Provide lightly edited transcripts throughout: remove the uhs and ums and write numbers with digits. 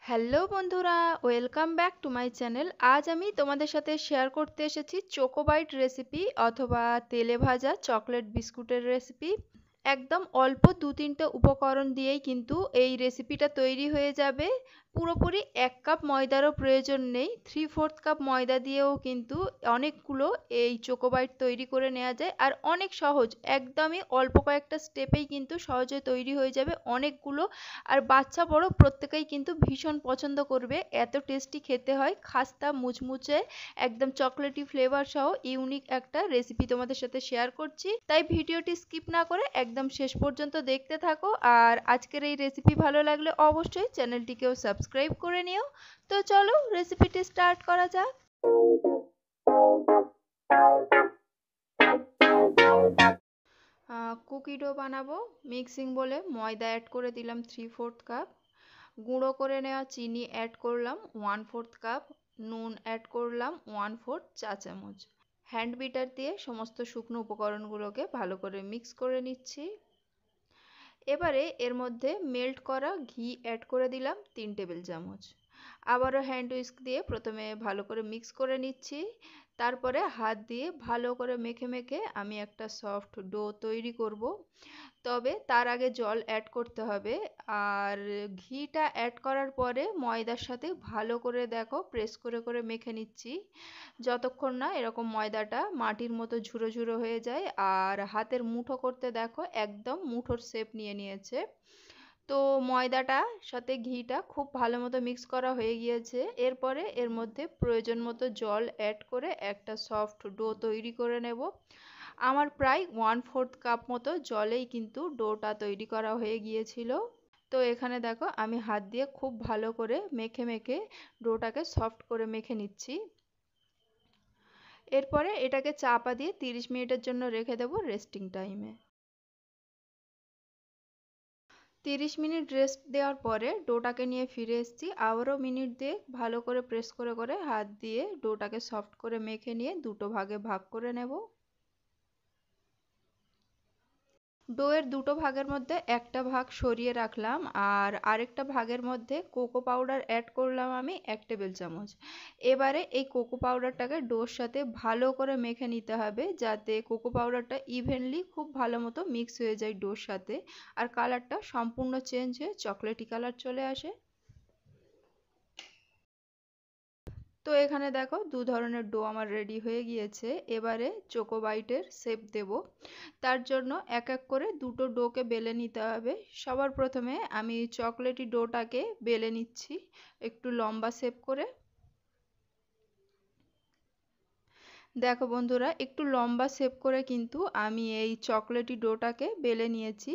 Hello বন্ধুরা, welcome back to my channel. আজ আমি তোমাদের সাথে শেয়ার করতে এসেছি চোকোবাইট রেসিপি অথবা তেলে ভাজা চকলেট বিস্কুটের রেসিপি। একদম অল্প 2-3টে উপকরণ দিয়েই কিন্তু এই রেসিপিটা তৈরি হয়ে যাবে। পুরোপুরি 1 কাপ ময়দারও প্রয়োজন নেই, 3/4 কাপ ময়দা দিয়েও কিন্তু অনেকগুলো এই চোকোবাইট তৈরি করে নেওয়া যায়। আর অনেক সহজ, একদমই অল্প কয়েকটা স্টেপেই কিন্তু সহজে তৈরি হয়ে যাবে অনেকগুলো। আর বাচ্চা বড় প্রত্যেকেই কিন্তু ভীষণ পছন্দ করবে, এত টেস্টি খেতে হয়। খাস্তা মুচমুচে একদম চকলেটি ফ্লেভার সহ ইউনিক একটা রেসিপি তোমাদের সাথে শেয়ার করছি, তাই ভিডিওটি স্কিপ না করে একদম শেষ পর্যন্ত দেখতে থাকো। আর আজকের এই রেসিপি ভালো লাগলে অবশ্যই চ্যানেলটিকেও সাবস্ক্রাইব করে নিও। তো চলো রেসিপিটি স্টার্ট করা যাক। কুকি ডো বানাবো। মিক্সিং বলে ময়দা অ্যাড করে দিলাম 3/4 কাপ, গুঁড়ো করে নেওয়া চিনি অ্যাড করলাম 1/4 কাপ, নুন অ্যাড করলাম 1/4 চা চামচ। হ্যান্ড বিটার দিয়ে সমস্ত শুকনো উপকরণগুলোকে ভালো করে মিক্স করে নিচ্ছি। এবারে এর মধ্যে মেল্ট করা ঘি অ্যাড করে দিলাম 3 টেবিল চামচ। আবারও হ্যান্ড উইস্ক দিয়ে প্রথমে ভালো করে মিক্স করে নিচ্ছি। তারপরে হাত দিয়ে ভালো করে মেখে মেখে আমি একটা সফট ডো তৈরি করব। তবে তার আগে জল অ্যাড করতে হবে। আর ঘিটা অ্যাড করার পরে ময়দার সাথে ভালো করে দেখো প্রেস করে করে মেখে নিচ্ছি, যতক্ষণ না এরকম ময়দাটা মাটির মতো ঝুরো ঝুরো হয়ে যায়। আর হাতের মুঠো করতে দেখো একদম মুঠোর শেপ নিয়ে নিয়েছে। তো ময়দাটার সাথে ঘিটা খুব ভালো মতো মিক্স করা হয়ে গিয়েছে। এরপরে এর মধ্যে প্রয়োজন মতো জল অ্যাড করে একটা সফট ডো তৈরি করে নেব। আমার প্রায় 1/4 কাপ মতো জলেই কিন্তু ডোটা তৈরি করা হয়ে গিয়েছিল। তো এখানে দেখো আমি হাত দিয়ে খুব ভালো করে মেখে মেখে ডোটাকে সফট করে মেখে নিচ্ছি। এরপরে এটাকে চাপা দিয়ে 30 মিনিটের জন্য রেখে দেবো রেস্টিং টাইমে। 30 মিনিট রেস্ট দেওয়ার পরে ডোটাকে নিয়ে ফিরে এসেছি। আবারও মিনিট দিয়ে ভালো করে প্রেস করে করে হাত দিয়ে ডোটাকে সফট করে মেখে নিয়ে দুটো ভাগে ভাগ করে নেব। ডোয়ের দুটো ভাগের মধ্যে একটা ভাগ সরিয়ে রাখলাম, আর আরেকটা ভাগের মধ্যে কোকো পাউডার অ্যাড করলাম আমি 1 টেবিল চামচ। এবারে এই কোকো পাউডারটাকে ডোর সাথে ভালো করে মেখে নিতে হবে, যাতে কোকো পাউডারটা ইভেনলি খুব ভালো মতো মিক্স হয়ে যায় ডোর সাথে, আর কালারটা সম্পূর্ণ চেঞ্জ হয়ে চকলেটি কালার চলে আসে। তো এখানে দেখো দু ধরনের ডো আমার রেডি হয়ে গিয়েছে। এবারে চোকোবাইটের শেপ দেব। তার জন্য এক এক করে দুটো ডোকে বেলে নিতে হবে। সবার প্রথমে আমি চকলেটি ডোটাকে বেলে নিচ্ছি একটু লম্বা শেপ করে। দেখো বন্ধুরা, একটু লম্বা শেপ করে কিন্তু আমি এই চকলেটি ডোটাকে বেলে নিয়েছি।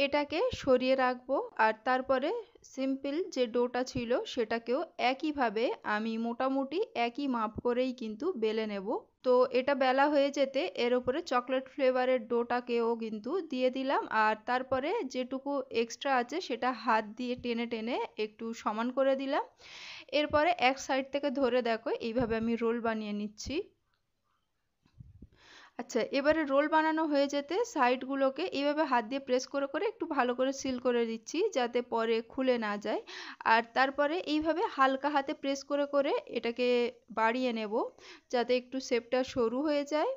এটাকে সরিয়ে রাখবো, আর তারপরে সিম্পল যে ডোটা ছিল সেটাকেও একইভাবে আমি মোটামুটি একই মাপ করেই কিন্তু বেলে নেব। তো এটা বেলা হয়ে যেতে এর উপরে চকলেট ফ্লেভারের ডোটাকেও কিন্তু দিয়ে দিলাম, আর তারপরে যেটুকু এক্সট্রা আছে সেটা হাত দিয়ে টেনে টেনে একটু সমান করে দিলাম। এরপরে এক সাইড থেকে ধরে দেখো এইভাবে আমি রোল বানিয়ে নিচ্ছি। আচ্ছা, এবারে রোল বানানো হয়ে যেতে সাইডগুলোকে এইভাবে হাত দিয়ে প্রেস করে করে একটু ভালো করে সিল করে দিচ্ছি, যাতে পরে খুলে না যায়। আর তারপরে এইভাবে হালকা হাতে প্রেস করে করে এটাকে বাড়িয়ে নেব, যাতে একটু শেপটা সরু হয়ে যায়।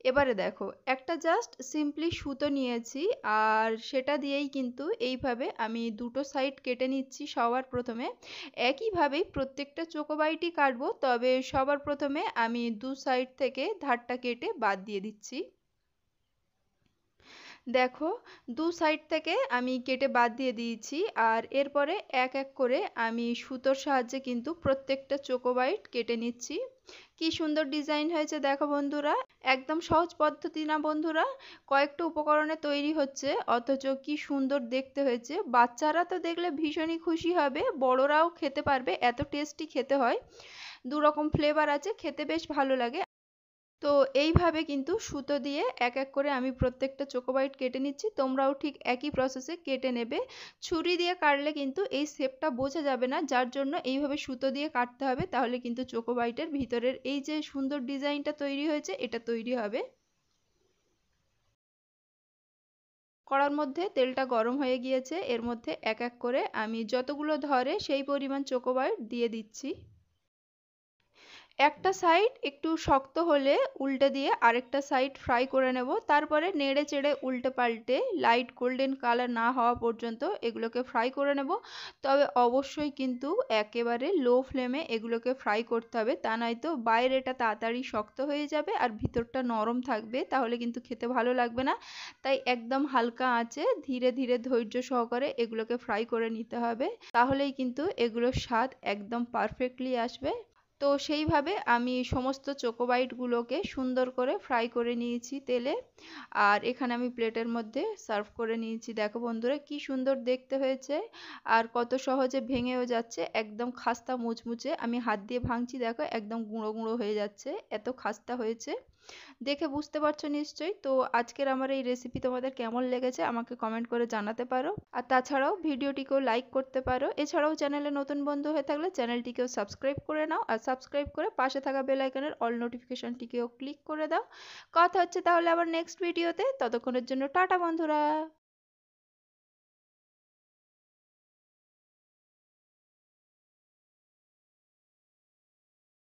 এবারে দেখো একটা জাস্ট সিম্পলি সুতো নিয়েছি, আর সেটা দিয়েই কিন্তু এইভাবে আমি দুটো সাইড কেটে নিচ্ছি সবার প্রথমে। একইভাবেই প্রত্যেকটা চোকোবাইটই কাটবো, তবে সবার প্রথমে আমি দু সাইড থেকে ধারটা কেটে বাদ দিয়ে দিচ্ছি। দেখো দু সাইড থেকে আমি কেটে বাদ দিয়ে দিয়েছি, আর এরপরে এক এক করে আমি সুতোর সাহায্যে কিন্তু প্রত্যেকটা চোকোবাইট কেটে নিচ্ছি। কি সুন্দর ডিজাইন হয়েছে দেখো বন্ধুরা। একদম সহজ পদ্ধতি না বন্ধুরা, কয়েকটা উপকরণে তৈরি হচ্ছে অথচ কি সুন্দর দেখতে হয়েছে। বাচ্চারা তো দেখলে ভীষণই খুশি হবে, বড়রাও খেতে পারবে, এত টেস্টি খেতে হয়। দু রকম ফ্লেভার আছে, খেতে বেশ ভালো লাগে। তো এইভাবে কিন্তু সুতো দিয়ে এক এক করে আমি প্রত্যেকটা চোকোবাইট কেটে নিচ্ছি। তোমরাও ঠিক একই প্রসেসে কেটে নেবে। ছুরি দিয়ে কাটলে কিন্তু এই শেপটা বোঝা যাবে না, যার জন্য এইভাবে সুতো দিয়ে কাটতে হবে, তাহলে কিন্তু চোকোবাইটের ভিতরের এই যে সুন্দর ডিজাইনটা তৈরি হয়েছে এটা তৈরি হবে। কড়ার মধ্যে তেলটা গরম হয়ে গিয়েছে, এর মধ্যে এক এক করে আমি যতগুলো ধরে সেই পরিমাণ চোকোবার দিয়ে দিচ্ছি। একটা সাইড একটু শক্ত হলে উল্টে দিয়ে আরেকটা সাইড ফ্রাই করে নেব। তারপরে নেড়ে চেড়ে উল্টে পাল্টে লাইট গোল্ডেন কালার না হওয়া পর্যন্ত এগুলোকে ফ্রাই করে নেব। তবে অবশ্যই কিন্তু একেবারে লো ফ্লেমে এগুলোকে ফ্রাই করতে হবে, তা নয়তো বাইরেটা তাড়াতাড়ি শক্ত হয়ে যাবে আর ভিতরটা নরম থাকবে, তাহলে কিন্তু খেতে ভালো লাগবে না। তাই একদম হালকা আঁচে ধীরে ধীরে ধৈর্য সহকারে এগুলোকে ফ্রাই করে নিতে হবে, তাহলেই কিন্তু এগুলোর স্বাদ একদম পারফেক্টলি আসবে। তো সেইভাবে আমি সমস্ত চোকোবাইটগুলোকে সুন্দর করে ফ্রাই করে নিয়েছি তেলে, আর এখানে আমি প্লেটের মধ্যে সার্ভ করে নিয়েছি। দেখো বন্ধুরা কি সুন্দর দেখতে হয়েছে আর কত সহজে ভেঙেও যাচ্ছে, একদম খাস্তা মুচমুচে। আমি হাত দিয়ে ভাঙছি, দেখো একদম গুঁড়ো গুঁড়ো হয়ে যাচ্ছে, এত খাস্তা হয়েছে। দেখে বুঝতে পারছো নিশ্চয়ই। তো আজকের আমার এই রেসিপি তোমাদের কেমন লেগেছে আমাকে কমেন্ট করে জানাতে পারো, আর তাছাড়াও ভিডিওটিকেও লাইক করতে পারো। এছাড়াও চ্যানেলে নতুন বন্ধু হয়ে থাকলে চ্যানেলটিকেও সাবস্ক্রাইব করে নাও, আর সাবস্ক্রাইব করে পাশে থাকা বেল আইকনের অল নোটিফিকেশনটিকেও ক্লিক করে দাও। কথা হচ্ছে তাহলে আবার নেক্সট ভিডিওতে, ততক্ষণের জন্য টাটা বন্ধুরা।